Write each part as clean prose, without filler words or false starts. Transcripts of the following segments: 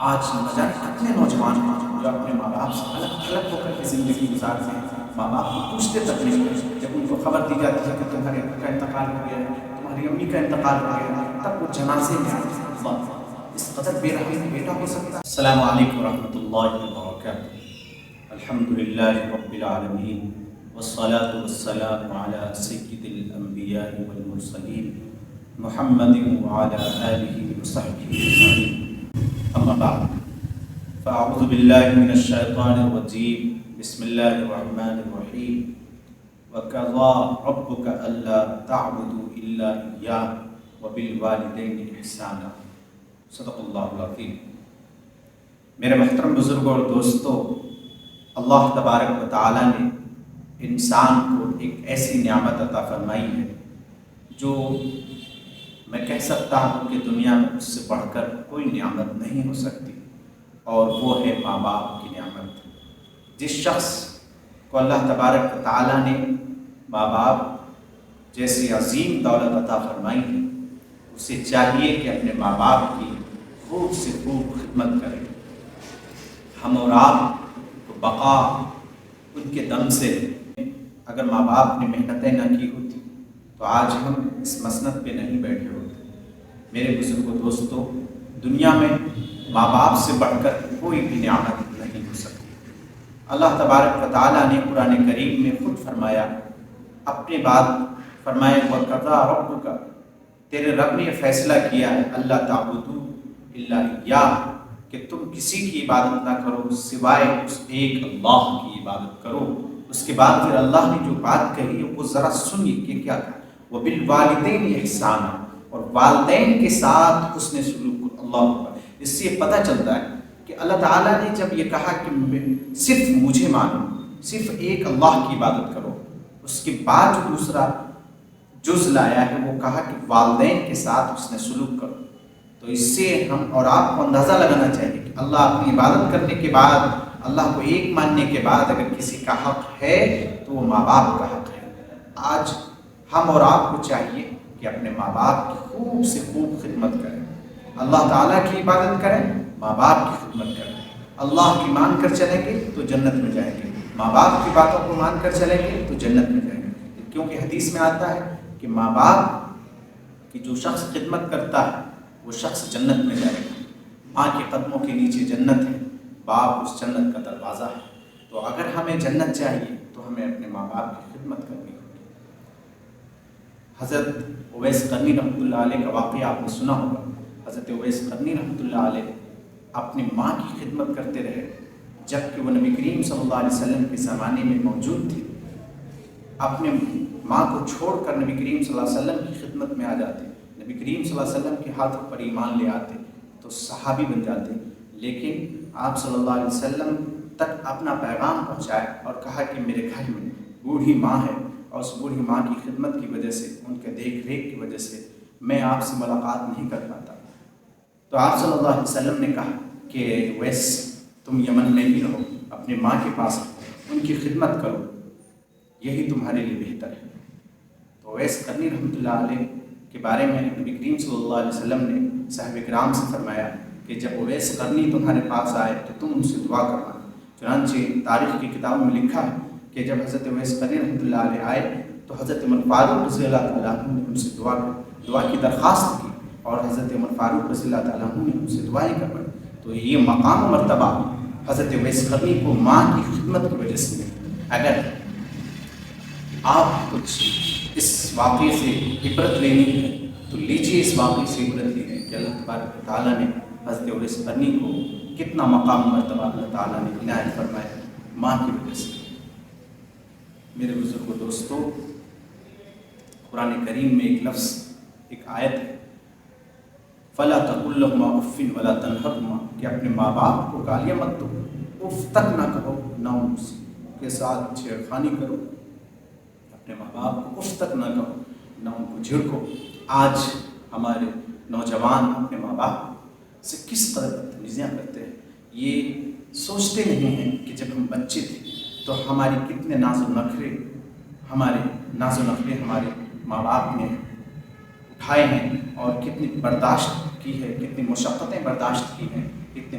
آج نہ جانے کتنے نوجوان ہیں جو اپنے ماں باپ سے الگ الگ ہو کر کے زندگی گزارتے ہیں، ماں باپ کو پوچھتے تک نہیں ہیں۔ جب ان کو خبر دی جاتی ہے کہ تمہارے ابو کا انتقال ہو گیا ہے، تمہاری امی کا انتقال ہو گیا ہے، تب وہ جنازے میں آتے ہیں۔ اللہ، اس قدر بے رحم بیٹا ہو سکتا ہے؟ السلام علیکم ورحمۃ اللہ وبرکاتہ۔ الحمد للہ رب العالمین، والصلاة والسلام علی سید الانبیاء والمرسلین، محمد وعلی آلہ وصحبہ اجمعین۔ اما بعد، فاعوذ باللہ من الشیطان الرجیم، بسم اللہ الرحمن الرحیم۔ وَقَضَىٰ رَبُّكَ أَلَّا تَعْبُدُوا إِلَّا إِيَّاهُ وَبِالْوَالِدَيْنِ إِحْسَانًا۔ صدق اللہ العظیم۔ میرے محترم بزرگوں اور دوستوں، اللہ تبارک و تعالیٰ نے انسان کو ایک ایسی نعمت عطا فرمائی ہے جو میں کہہ سکتا ہوں کہ دنیا میں اس سے بڑھ کر کوئی نعمت نہیں ہو سکتی، اور وہ ہے ماں باپ کی نعمت۔ جس شخص کو اللہ تبارک و تعالیٰ نے ماں باپ جیسی عظیم دولت عطا فرمائی ہے، اسے چاہیے کہ اپنے ماں باپ کی خوب سے خوب خدمت کرے۔ ہم اور آپ کو بقا ان کے دم سے، اگر ماں باپ نے محنتیں نہ کی ہوتی تو آج ہم اس مسند پہ نہیں بیٹھے ہوتے۔ میرے بزرگوں دوستوں، دنیا میں ماں باپ سے بڑھ کر کوئی بھی نعمت نہیں ہو سکتی۔ اللہ تبارک و تعالیٰ نے قرآن کریم میں خود فرمایا، اپنے بات فرمائے، وَقَضَىٰ رَبُّكَ، تیرے رب نے فیصلہ کیا ہے، اللہ تعبدوا الا اياه، کہ تم کسی کی عبادت نہ کرو سوائے اس ایک اللہ کی عبادت کرو۔ اس کے بعد پھر اللہ نے جو بات کہی ہے وہ ذرا سنیے کہ کیا کہا، وَبِالْوَالِدَيْنِ إِحْسَانًا، اور والدین کے ساتھ حسن سلوک۔ اللہ، اس سے پتہ چلتا ہے کہ اللہ تعالیٰ نے جب یہ کہا کہ صرف مجھے مانو، صرف ایک اللہ کی عبادت کرو، اس کے بعد جو دوسرا جز لایا ہے وہ کہا کہ والدین کے ساتھ حسن سلوک کرو۔ تو اس سے ہم اور آپ کو اندازہ لگانا چاہیے کہ اللہ اپنی عبادت کرنے کے بعد، اللہ کو ایک ماننے کے بعد اگر کسی کا حق ہے تو وہ ماں باپ کا حق ہے۔ آج ہم اور آپ کو چاہیے کہ اپنے ماں باپ کی خوب سے خوب خدمت کریں، اللہ تعالیٰ کی عبادت کریں، ماں باپ کی خدمت کریں۔ اللہ کی مان کر چلیں گے تو جنت میں جائیں گے، ماں باپ کی باتوں کو مان کر چلیں گے تو جنت میں جائیں گے، کیونکہ حدیث میں آتا ہے کہ ماں باپ کی جو شخص خدمت کرتا ہے وہ شخص جنت میں جائے گا۔ ماں کے قدموں کے نیچے جنت ہے، باپ اس جنت کا دروازہ ہے۔ تو اگر ہمیں جنت چاہیے تو ہمیں اپنے ماں باپ کی خدمت کرنی ہوگی۔ حضرت اویس قرنی رحمۃ اللہ علیہ کا واقعہ آپ نے سنا ہوگا۔ حضرت اویس قرنی رحمۃ اللہ علیہ اپنی ماں کی خدمت کرتے رہے، جب کہ وہ نبی کریم صلی اللہ علیہ وسلم کے زمانے میں موجود تھے۔ اپنے ماں کو چھوڑ کر نبی کریم صلی اللہ علیہ وسلم کی خدمت میں آ جاتے، نبی کریم صلی اللہ علیہ وسلم کے ہاتھوں پر ایمان لے آتے تو صحابی بن جاتے۔ لیکن آپ صلی اللہ علیہ وسلم تک اپنا پیغام پہنچائے اور کہا کہ میرے گھر میں بوڑھی ماں ہے، اور اس بوڑھی ماں کی خدمت کی وجہ سے، ان کے دیکھ ریکھ کی وجہ سے میں آپ سے ملاقات نہیں کر پاتا۔ تو آپ صلی اللہ علیہ وسلم نے کہا کہ ویس، تم یمن میں ہی رہو، اپنے ماں کے پاس رہو، ان کی خدمت کرو، یہی تمہارے لیے بہتر ہے۔ تو اویس قرنی رحمۃ اللہ علیہ کے بارے میں نبی کریم صلی اللہ علیہ وسلم نے صحابہ کرام سے فرمایا کہ جب اویس قرنی تمہارے پاس آئے تو تم ان سے دعا کرنا۔ چنانچہ تاریخ کی کتابوں میں لکھا ہے کہ جب حضرت اویس قرنی رحمۃ اللہ علیہ آئے تو حضرت عمر فاروق رضی اللہ تعالیٰ عنہ نے ان سے دعا کی درخواست کی، اور حضرت عمر فاروق رضی اللہ تعالیٰ عنہ نے ان سے دعائیں کروائی۔ تو یہ مقام و مرتبہ حضرت اویس قرنی کو ماں کی خدمت کی وجہ سے ملا۔ اگر آپ کچھ اس واقعے سے عبرت لینی ہے تو لیجیے اس واقعے سے عبرت لیجیے کہ اللہ تبارک و تعالیٰ نے حضرت اویس قرنی کو کتنا مقام مرتبہ اللہ تعالیٰ نے عنایت فرمایا ماں کی وجہ سے۔ میرے بزرگوں دوستوں، قرآن کریم میں ایک لفظ، ایک آیت ہے، فَلَا تَقُل لَهُمَا أُفٍّ وَلَا تَنْهَرْهُمَا، کہ اپنے ماں باپ کو گالیاں مت دو، اف تک نہ کہو، نہ ان کے ساتھ چھیڑخانی کرو، اپنے ماں باپ کو اف تک نہ کہو، نہ ان کو جھڑکو۔ آج ہمارے نوجوان اپنے ماں باپ سے کس قدر بدتمیزیاں کرتے ہیں، یہ سوچتے نہیں ہیں کہ جب ہم بچے تھے تو ہماری کتنے ناز و نخرے ہمارے ماں باپ نے اٹھائے ہیں، اور کتنی برداشت کی ہے، کتنی مشقتیں برداشت کی ہیں، کتنے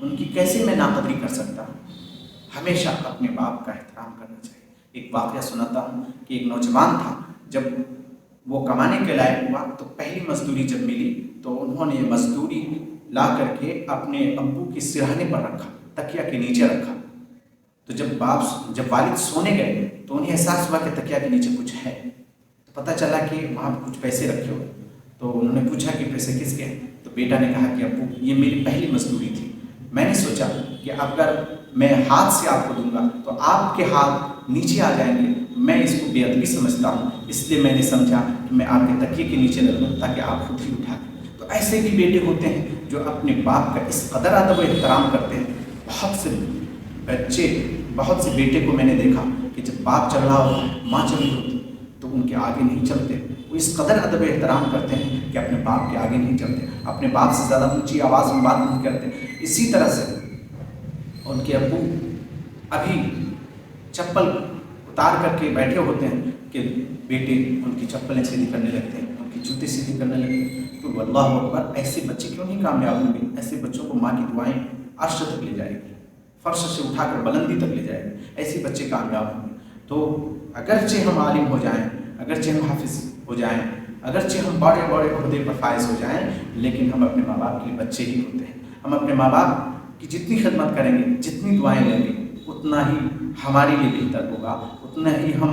ان کی کیسے میں ناقدری کر سکتا ہوں؟ ہمیشہ اپنے باپ کا احترام کرنا چاہیے۔ ایک واقعہ سناتا ہوں کہ ایک نوجوان تھا، جب وہ کمانے کے لائق ہوا تو پہلی مزدوری جب ملی تو انہوں نے مزدوری لا کر کے اپنے ابو کے سرہانے پر رکھا، تکیا کے نیچے رکھا۔ تو جب والد سونے گئے تو انہیں احساس ہوا کہ تکیا کے نیچے کچھ ہے، تو پتہ چلا کہ وہاں کچھ پیسے رکھے ہوئے۔ تو انہوں نے پوچھا کہ پیسے کس کے ہیں؟ تو بیٹا نے کہا کہ ابو یہ میری پہلی مزدوری تھی، میں نے سوچا کہ اگر میں ہاتھ سے آپ کو دوں گا تو آپ کے ہاتھ نیچے آ جائیں گے، میں اس کو بے ادبی سمجھتا ہوں، اس لیے میں نے سمجھا کہ میں آپ کے تکیے کے نیچے رکھ دوں تاکہ آپ خود ہی اٹھا لیں۔ تو ایسے بھی بیٹے ہوتے ہیں جو اپنے باپ کا اس قدر ادب و احترام کرتے ہیں۔ بہت سے بیٹے کو میں نے دیکھا کہ جب باپ چل رہا ہوتا ہے، ماں چل رہی ہوتی تو ان کے آگے نہیں چلتے، وہ اس قدر ادب و احترام کرتے ہیں کہ اپنے باپ کے آگے نہیں چلتے، اپنے باپ سے زیادہ اونچی آواز میں بات نہیں کرتے۔ اسی طرح سے ان کے ابو ابھی چپل اتار کر کے بیٹھے ہوتے ہیں کہ بیٹے ان کی چپلیں سیدھی کرنے لگتے ہیں، ان کی جوتے سیدھی کرنے لگتے ہیں۔ تو اللہ اکبر، ایسے بچے کیوں نہیں کامیاب ہوں گے؟ ایسے بچوں کو ماں کی دعائیں عرش تک لے جائے گی، فرش سے اٹھا کر بلندی تک لے جائے گی، ایسے بچے کامیاب ہوں گے۔ تو اگرچہ ہم عالم ہو جائیں، اگرچہ ہم حافظ ہو جائیں، اگرچہ ہم بڑے بڑے عہدے پر فائز ہو جائیں، لیکن ہم اپنے ماں باپ کے لیے بچے ہی ہوتے ہیں۔ ہم اپنے ماں باپ کی جتنی خدمت کریں گے، جتنی دعائیں لیں گے، اتنا ہی ہمارے لیے بہتر ہوگا، اتنا ہی ہم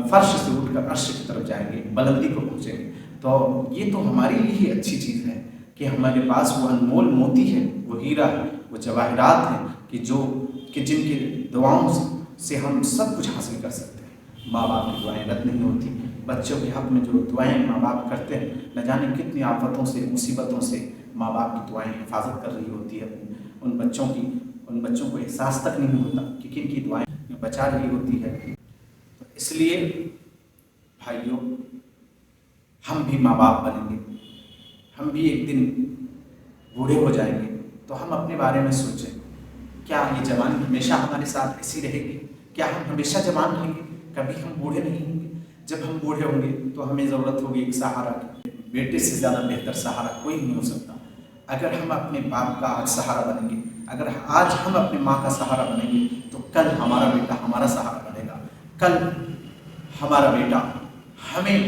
فرش سے اٹھ کر عرش کی طرف جائیں گے، بلندی کو پہنچیں گے۔ تو یہ تو ہمارے لیے ہی اچھی چیز ہے کہ ہمارے پاس وہ انمول موتی ہے، وہ ہیرا ہے، وہ جواہرات ہیں کہ جن کی دعاؤں سے ہم سب کچھ حاصل کر سکتے ہیں۔ ماں باپ کی دعائیں رد نہیں ہوتی۔ بچوں کے حق میں جو دعائیں ماں باپ کرتے ہیں، نہ جانے کتنی آفتوں سے، مصیبتوں سے ماں باپ کی دعائیں حفاظت کر رہی ہوتی ہے ان بچوں کو احساس تک نہیں ہوتا کہ کن کی دعائیں بچا رہی ہوتی ہے۔ تو اس لیے بھائیوں، ہم بھی ماں باپ بنیں گے، ہم بھی ایک دن بوڑھے ہو جائیں گے، تو ہم اپنے بارے میں سوچیں، کیا یہ جوانی ہمیشہ ہمارے ساتھ ایسی رہے گی؟ کیا ہم ہمیشہ جوان رہیں گے؟ کبھی ہم بوڑھے نہیں ہوں گے؟ جب ہم بوڑھے ہوں گے تو ہمیں ضرورت ہوگی ایک سہارا کی۔ بیٹے سے زیادہ بہتر سہارا کوئی نہیں ہو سکتا۔ اگر ہم اپنے باپ کا آج سہارا بنیں گے، اگر آج ہم اپنے ماں کا سہارا بنیں گے، تو کل ہمارا بیٹا ہمارا سہارا بنے گا، کل ہمارا بیٹا ہمیں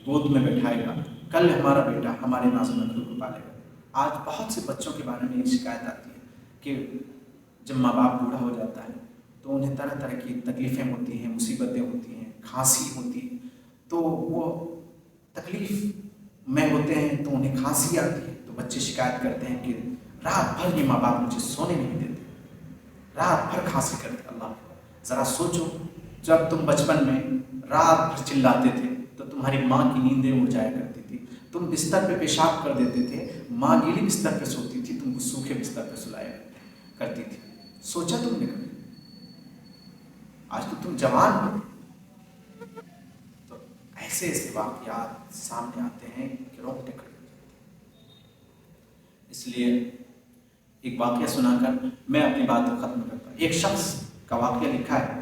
گود میں بیٹھائے گا، کل ہمارا بیٹا ہمارے ناز و نخروں کو پالے گا۔ آج بہت سے بچوں کے بارے میں یہ شکایت آتی ہے کہ جب ماں باپ بوڑھا ہو جاتا ہے تو انہیں طرح طرح کی تکلیفیں ہوتی ہیں، مصیبتیں ہوتی ہیں، کھانسی ہوتی ہے، تو وہ تکلیف میں ہوتے ہیں تو انہیں کھانسی آتی ہے، تو بچے شکایت کرتے ہیں کہ رات بھر یہ ماں باپ مجھے سونے نہیں دیتے، رات بھر کھانسی کرتے۔ اللہ ذرا سوچو، جب تم بچپن میں رات بھر چلاتے تھے تو تمہاری ماں کی نیندیں اڑ جایا کرتی تھی، تم بستر پہ پیشاب کر دیتے تھے، ماں گیلی بستر پہ سوتی تھی، تم کو سوکھے بستر پہ سلایا کرتی تھی۔ سوچا تم نے کبھی؟ آج تو تم جوان ہو، تو ایسے ایسے واقعات سامنے آتے ہیں کہ رونگٹے کھڑے ہو جاتے ہیں۔ اس لیے ایک واقعہ سنا کر میں اپنی بات کو ختم کرتا ہوں۔ ایک شخص کا واقعہ لکھا ہے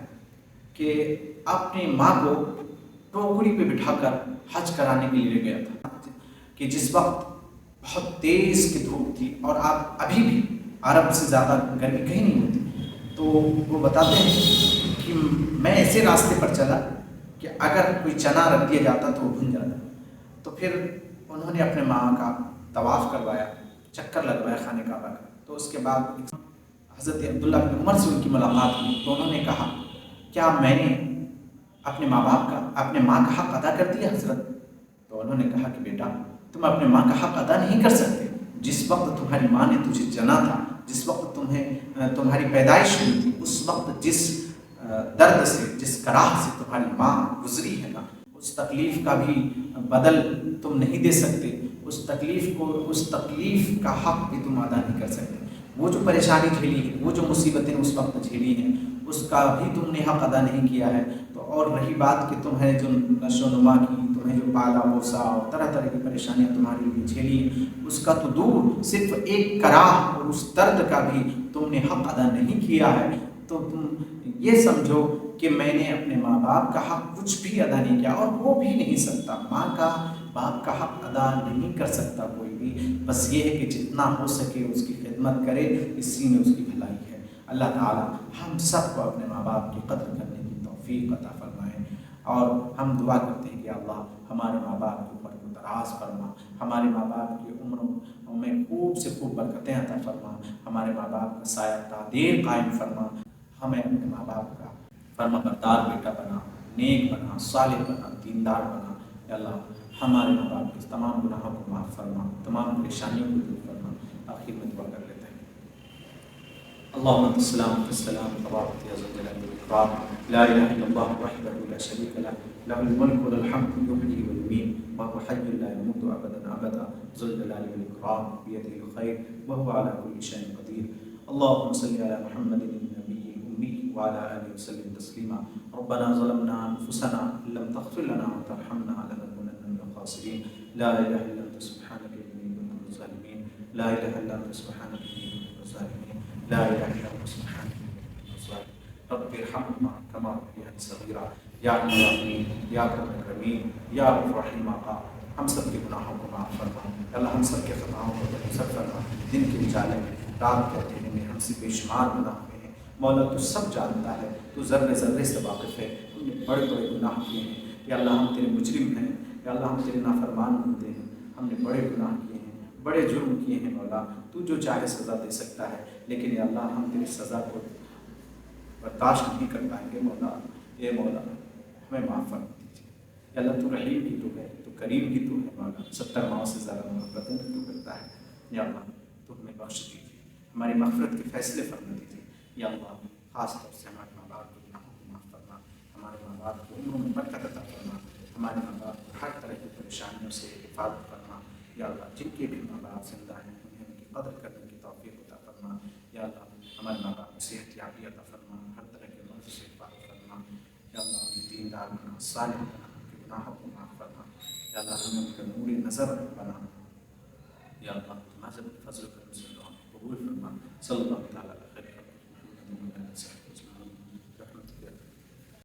کہ اپنی ماں کو ٹوکری پہ بٹھا کر حج کرانے کے لیے گیا تھا کہ جس وقت بہت تیز کی دھوپ تھی، اور آپ ابھی بھی عرب سے زیادہ گرمی کہیں نہیں ہوتی، تو وہ بتاتے ہیں کہ میں ایسے راستے پر چلا کہ اگر کوئی چنا رکھ دیا جاتا تو وہ بھن جاتا۔ تو پھر انہوں نے اپنے ماں کا طواف کروایا، چکر لگوایا خانہ کعبہ کا۔ تو اس کے بعد حضرت عبداللہ بن عمر سے ان کی ملاقات ہوئی، تو انہوں نے کہا کیا میں نے اپنے ماں کا حق ادا کر دیا حضرت؟ تو انہوں نے کہا کہ بیٹا، تم اپنے ماں کا حق ادا نہیں کر سکتے۔ جس وقت تمہاری ماں نے تجھے جنا تھا، جس وقت تمہاری پیدائش ہوئی تھی، اس وقت جس درد سے، جس کراہ سے تمہاری ماں گزری ہے نا، اس تکلیف کا بھی بدل تم نہیں دے سکتے، اس تکلیف کا حق بھی تم ادا نہیں کر سکتے۔ وہ جو پریشانی جھیلی ہے، وہ جو مصیبتیں اس وقت جھیلی ہیں، اس کا بھی تم نے حق ادا نہیں کیا ہے۔ تو اور رہی بات کہ تمہیں جو نشو و نما کی، تمہیں جو پالا پوسا اور طرح طرح کی پریشانیاں تمہاری لیے جھیلی ہیں، اس کا تو دور، صرف ایک کراہ اور اس درد کا بھی تم نے حق ادا نہیں کیا ہے۔ تو تم یہ سمجھو کہ میں نے اپنے ماں باپ کا حق کچھ بھی ادا نہیں کیا، اور وہ بھی نہیں سکتا۔ ماں کا، باپ کا حق ادا نہیں کر سکتا کوئی بھی۔ بس یہ ہے کہ جتنا ہو سکے اس کی خدمت خدمت کرے اسی میں اس کی بھلائی ہے۔ اللہ تعالیٰ ہم سب کو اپنے ماں باپ کی قدر کرنے کی توفیق عطا فرمائے، اور ہم دعا کرتے ہیں کہ اللہ ہمارے ماں باپ کی عمر کو دراز فرما، ہمارے ماں باپ کی عمروں میں خوب سے خوب برکتیں عطا فرما، ہمارے ماں باپ کا سایہ تعدیر قائم فرما، ہمیں اپنے ماں باپ کا فرما بردار بیٹا بنا، نیک بنا، صالح بنا، دیندار بنا۔ یا اللہ ہمارے ماں باپ کے تمام گناہوں کو معاف فرما، تمام پریشانیوں کو دور فرما۔ آخر میں دعا کر لیتے ہیں۔ اللهم انت السلام وانت السلام تبارك يا ذا الجلال والاكرام، لا اله الا الله وحده لا شريك له، له الملك وله الحمد يحيي ويميت وهو حي لا يموت ابدا ابدا، ذو الجلال والاكرام بيده الخير وهو على كل شيء قدير۔ اللهم صل على محمد النبي الامي وعلى اله وسلم تسليما۔ ربنا ظلمنا انفسنا ان لم تغفر لنا وترحمنا لنكونن من الخاسرين، لا اله الا انت سبحانك اني كنت من الظالمين، لا اله الا انت سبحانك اني كنت من الظالمين، لا اله الا انت سبحانك اني كنت من الظالمين۔ رب ارحمهما كما ربياني صغيرا، یا الرحیم یا اکرمین یا رحیم آقا، ہم سب کے گناہوں کو معاف فرما، اللہ ہم سب کے خطاؤں کو درگزر فرما۔ دن کے اجالے میں، رات کے اندھیرے میں ہم سے بے شمار گناہ ہوئے ہیں، مولا تو سب جانتا ہے، تو ذرے ذرے سے واقف ہے۔ ہم نے بڑے بڑے گناہ کیے ہیں یا اللہ، ہم تیرے مجرم ہیں یا اللہ، ہم تیرے نافرمان بندے ہیں، ہم نے بڑے گناہ کیے ہیں، بڑے جرم کیے ہیں مولا، تو جو چاہے سزا دے سکتا ہے، لیکن یا اللہ ہم تیری سزا کو برداشت نہیں کر پائیں گے مولا۔ اے مولا ہمیں معاف فرما دیجیے یا اللہ، تو رحیم بھی تو ہے، تو کریم بھی تو ہے مولا، 70 ماؤں سے زیادہ محبتیں تو کرتا ہے یا اللہ، تو ہمیں بخش دیجیے، ہماری مغفرت کے فیصلے فرما دیجیے یا اللہ۔ خاص طور سے ہمارے ماں باپ کے گناہوں کو معاف فرما، ہمارے ماں باپ کو عمروں میں برکت عطا فرما، ہمارے ماں باپ کو ہر طرح کی پریشانیوں سے حفاظت فرما یا اللہ۔ جن کے بھی ماں باپ زندہ ہیں انہیں ان کی قدر کرنے کی توفیق عطا فرما یا اللہ۔ ہمارے ماں باپ کو صحت یابی عطا فرما، ہر طرح کے مرض سے حفاظت فرما یا اللہ۔ ہمیں دیندار بنا، صالح بنا، ان کے گناہوں کو معاف فرما یا اللہ۔ ہمیں ان کا نور نظر بنا یا اللہ۔ تمہارے فضل و کرم سے دعا قبول فرما۔ صلی اللہ تعالیٰ